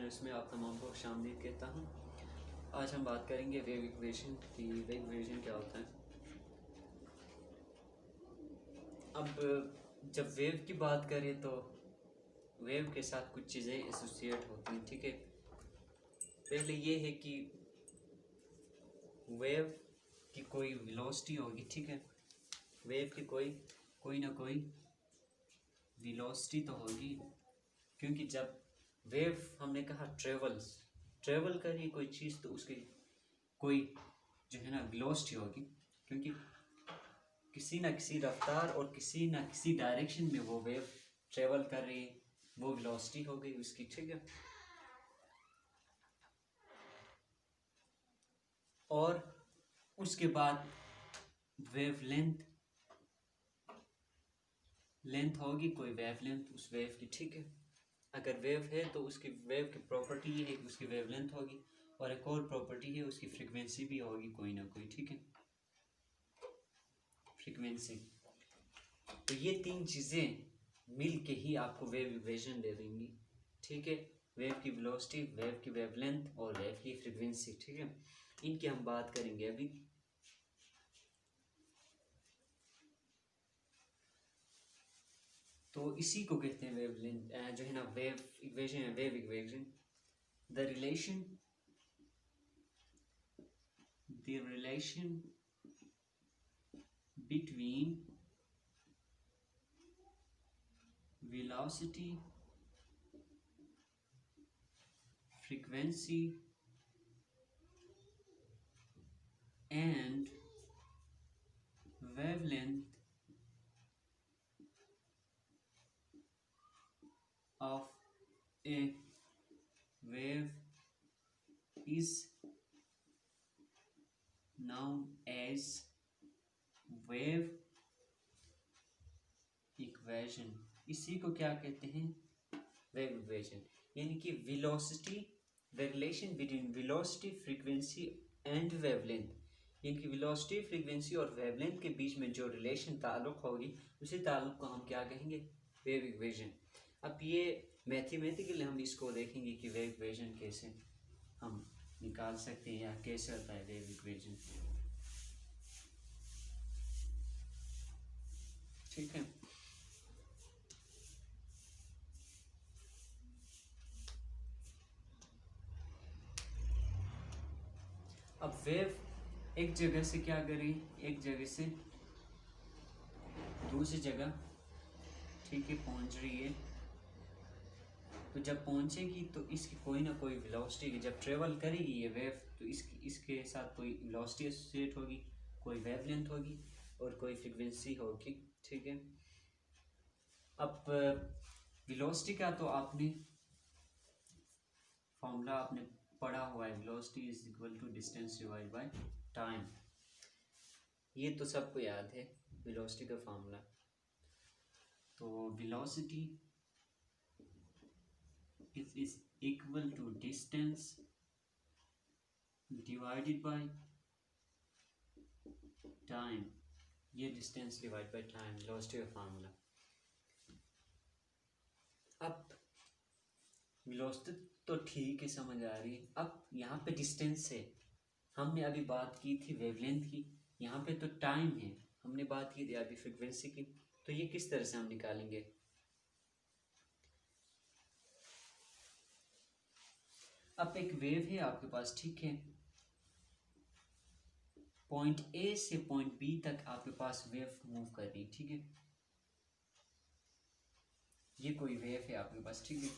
Videos में आप तमाम को खुशामदीद कहता हूँ। आज हम बात करेंगे वेव इक्वेशन की। वेव इक्वेशन क्या होता है। अब जब वेव की बात करें तो वेव के साथ कुछ चीज़ें एसोसिएट होती हैं, ठीक है। पहले ये है कि वेव की कोई वेलोसिटी होगी, ठीक है। वेव की कोई ना कोई वेलोसिटी तो होगी, क्योंकि जब वेव हमने कहा ट्रेवल कर रही कोई चीज़ तो उसकी कोई जो है ना वेलोसिटी होगी, क्योंकि किसी ना किसी रफ्तार और किसी ना किसी डायरेक्शन में वो वेव ट्रेवल कर रही है, वो वेलोसिटी हो गई उसकी, ठीक है। और उसके बाद वेव लेंथ होगी, कोई वेव लेंथ उस वेव की, ठीक है। अगर वेव है तो उसकी वेव की प्रॉपर्टी ये है कि उसकी वेव लेंथ होगी, और एक और प्रॉपर्टी है उसकी फ्रीक्वेंसी भी होगी कोई ना कोई, ठीक है। फ्रीक्वेंसी, तो ये तीन चीज़ें मिल के ही आपको वेव इक्वेशन दे देंगी, ठीक है। वेव की वेलोसिटी, वेव की वेवलेंथ और वेव की फ्रीक्वेंसी, ठीक है। इनकी हम बात करेंगे अभी। तो इसी को कहते हैं वेवलेंथ, जो है ना वेव इक्वेशन है। Wave equation the relation between velocity, frequency and wavelength of a wave is known as wave equation। इसी को क्या कहते हैं, वेव इक्वेशन। यानी कि velocity, the relation between velocity, frequency and wavelength, यानी कि वेलोसिटी, फ्रीक्वेंसी और वेवलेंथ के बीच में जो रिलेशन ताल्लुक होगी, उसी ताल्लुक को हम क्या कहेंगे, वेव इक्वेशन। अब ये मैथमेटिकली हम इसको देखेंगे कि वेव इक्वेशन कैसे हम निकाल सकते हैं या कैसे होता है वेव इक्वेशन, ठीक है। अब वेव एक जगह से क्या करें, एक जगह से दूसरी जगह, ठीक है, पहुंच रही है। तो जब पहुंचेगी तो इसकी कोई ना कोई वेलोसिटी, जब ट्रेवल करेगी ये वेव तो इसके साथ कोई वेलोसिटी एसोसिएट होगी, कोई वेवलेंथ होगी और कोई फ्रीक्वेंसी होगी, ठीक है। अब वेलोसिटी का तो आपने फॉर्मूला आपने पढ़ा हुआ है, velocity is equal to distance divide by time. ये तो सबको याद है वेलोसिटी का फॉर्मूला। तो velocity is equal to distance divided by time। ये distance divide by time velocity का फार्मूला। अब वेलोसिटी तो ठीक है, समझ आ रही है। अब यहाँ पे डिस्टेंस है, हमने अभी बात की थी वेवलेंथ की, यहाँ पे तो टाइम है, हमने बात की थी अभी फ्रीक्वेंसी की। तो ये किस तरह से हम निकालेंगे। अब एक वेव है आपके पास, ठीक है। पॉइंट ए से पॉइंट बी तक आपके पास वेव मूव कर रही, ठीक है। ये कोई वेव है आपके पास, ठीक है।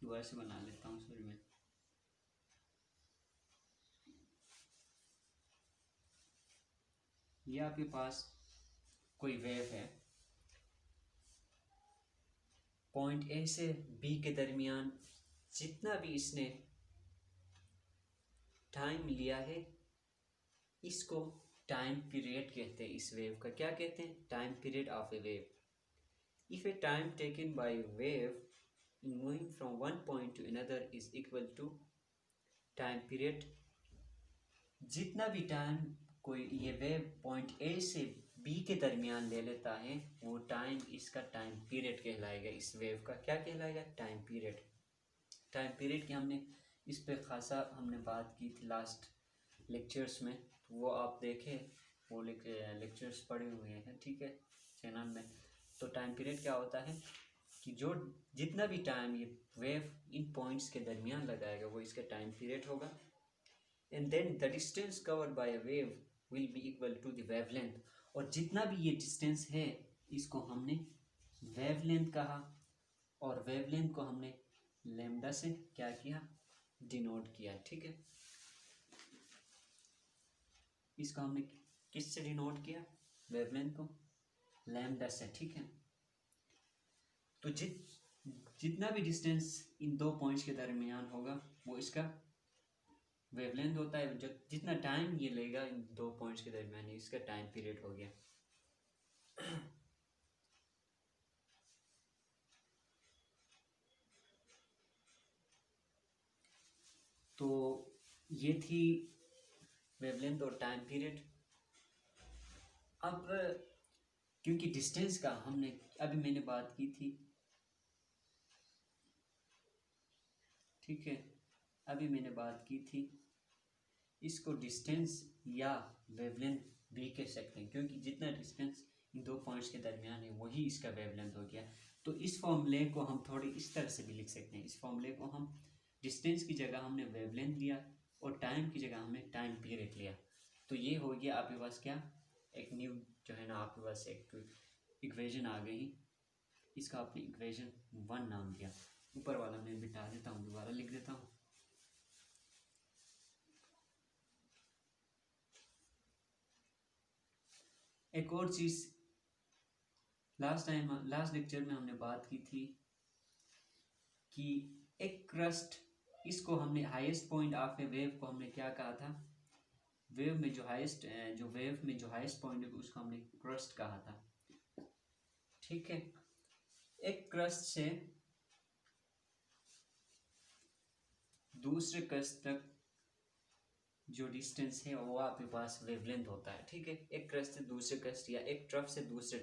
दोबारा से बना लेता हूँ, सॉरी मैं। ये आपके पास कोई वेव है, पॉइंट ए से बी के दरमियान जितना भी इसने टाइम लिया है, इसको टाइम पीरियड कहते हैं। इस वेव का क्या कहते हैं, time period of A wave. If A time taken by wave in moving from one point to another is equal to time period। जितना भी टाइम कोई ये वेव पॉइंट ए से बी के दरमियान ले लेता है, वो टाइम इसका टाइम पीरियड कहलाएगा। इस वेव का क्या कहलाएगा, टाइम पीरियड। टाइम पीरियड की हमने इस पे खासा हमने बात की थी लास्ट लेक्चर्स में, तो वो आप देखें, वो लेक्चर्स पढ़े हुए हैं, ठीक है, चैनल में। तो टाइम पीरियड क्या होता है कि जो जितना भी टाइम ये वेव इन पॉइंट्स के दरमियान लगाएगा वो इसका टाइम पीरियड होगा। And then the distance covered by a wave will be equal to the wavelength, और जितना भी ये डिस्टेंस है इसको हमने वेवलेंथ कहा, और वेवलेंथ को हमने लैम्डा से क्या किया, डिनोट किया, ठीक है। इसको हमने किससे डिनोट किया, वेवलेंथ को लैम्डा से, ठीक है। तो जितना भी डिस्टेंस इन दो पॉइंट्स के दरमियान होगा वो इसका वेवलेंथ होता है। जो जितना टाइम ये लेगा इन दो पॉइंट्स के दरमियान इसका टाइम पीरियड हो गया। तो ये थी वेवलेंथ और टाइम पीरियड। अब क्योंकि डिस्टेंस का हमने अभी मैंने बात की थी, ठीक है, अभी मैंने बात की थी, इसको डिस्टेंस या वेवलेंथ भी कह सकते हैं, क्योंकि जितना डिस्टेंस इन दो पॉइंट्स के दरमियान है वही इसका वेवलेंथ हो गया। तो इस फॉर्मूले को हम थोड़ी इस तरह से भी लिख सकते हैं। इस फॉर्मूले को हम डिस्टेंस की जगह हमने वेवलेंथ लिया और टाइम की जगह हमने टाइम पीरियड लिया। तो ये हो गया आपके पास क्या, एक न्यू जो है ना आपके पास एक इक्वेशन आ गई। इसका आपने इक्वेशन 1 नाम दिया। ऊपर वाला मैं बिठा देता हूँ, दोबारा लिख देता हूँ। एक और चीज़ लास्ट लेक्चर में हमने बात की थी कि एक क्रस्ट, इसको हमने highest point of A wave को हमने क्या कहा था, वेव में जो हाईएस्ट पॉइंट है उसको हमने क्रस्ट कहा था, ठीक है। एक क्रस्ट से दूसरे क्रस्ट तक जो डिस्टेंस है वो आपके पास वेवलेंथ होता है, ठीक है। एक क्रस्ट से दूसरे क्रस्ट या एक ट्रफ से दूसरे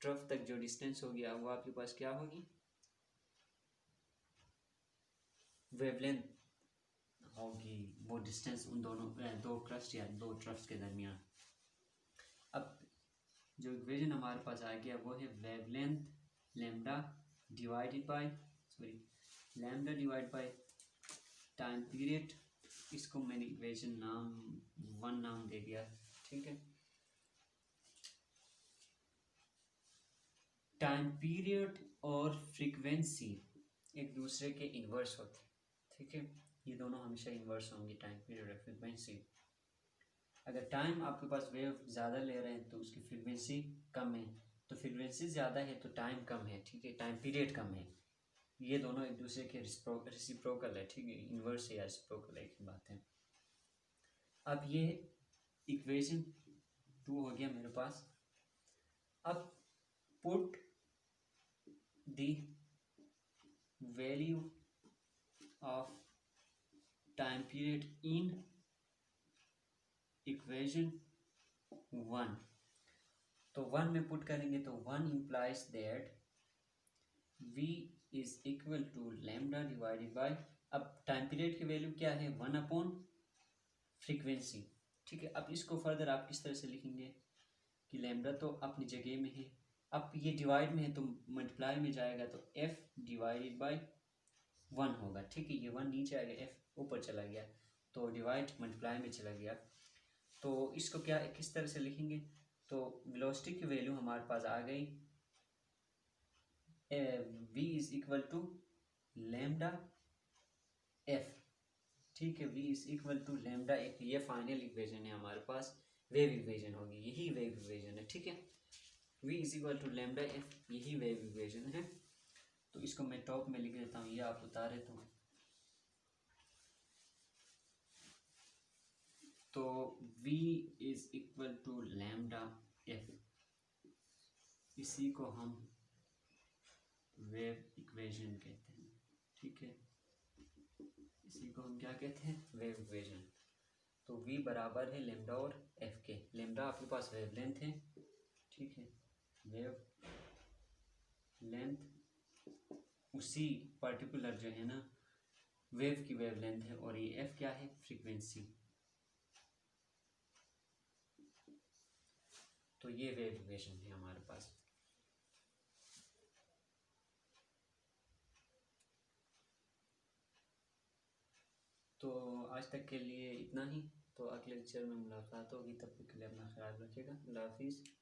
ट्रफ तक जो डिस्टेंस हो गया वो आपके पास क्या होगी, वेवलेंथ होगी। वो डिस्टेंस उन दोनों दो क्रस्ट या दो ट्रफ्स के दरमियान। अब जो इक्वेशन हमारे पास आ गया वो है wavelength lambda divide by time period. इसको मैंने इक्वेशन 1 नाम दे दिया, ठीक है। टाइम पीरियड और फ्रीक्वेंसी एक दूसरे के इन्वर्स होते, ठीक है। ये दोनों हमेशा इन्वर्स होंगे, टाइम पीरियड और फ्रीक्वेंसी। अगर टाइम आपके पास वेव ज़्यादा ले रहे हैं तो उसकी फ्रीक्वेंसी कम है, तो फ्रीक्वेंसी ज़्यादा है तो टाइम कम है, ठीक है, टाइम पीरियड कम है। ये दोनों एक दूसरे के रेसिप्रोकल है, ठीक है, इन्वर्स या रेसिप्रोकल एक ही बात है। अब ये इक्वेशन 2 हो गया मेरे पास। अब put the value of time period in equation 1। तो 1 में पुट करेंगे तो 1 implies that v is equal to lambda divided by, अब टाइम पीरियड की वैल्यू क्या है, 1 अपॉन फ्रीक्वेंसी, ठीक है। अब इसको फर्दर आप किस तरह से लिखेंगे कि लैम्डा तो अपनी जगह में है, अब ये डिवाइड में है तो मल्टीप्लाई में जाएगा तो f डिवाइडेड बाय 1 होगा, ठीक है। ये 1 नीचे आ गया, f ऊपर चला गया, तो डिवाइड मल्टीप्लाई में चला गया। तो इसको क्या किस तरह से लिखेंगे, तो वेलोसिटी की वैल्यू हमारे पास आ गई, v is equal to lambda f, ठीक है, v is equal to lambda f। ये फाइनल इक्वेशन है हमारे पास, वेव इक्वेशन होगी, यही वेव इक्वेशन है, ठीक है। v is equal to lambda f, यही वेव इक्वेशन है। तो इसको मैं टॉप में लिख देता हूँ, ये आप उतारे तो v is equal to lambda f, इसी को हम वेव इक्वेशन कहते हैं, ठीक है, इसी को हम क्या कहते हैं, वेव इक्वेशन। तो v बराबर है लैम्डा और f के। लैम्डा आपके पास वेवलेंथ है, ठीक है, वेव लेंथ, उसी पर्टिकुलर जो है ना वेव की वेवलेंथ है, और ये एफ क्या है, फ्रीक्वेंसी। तो ये वेव इक्वेशन है हमारे पास। तो आज तक के लिए इतना ही। तो अगले लेक्चर में मुलाकात होगी, तब तक के लिए अपना ख्याल रखिएगा। अल्लाह हाफिज़।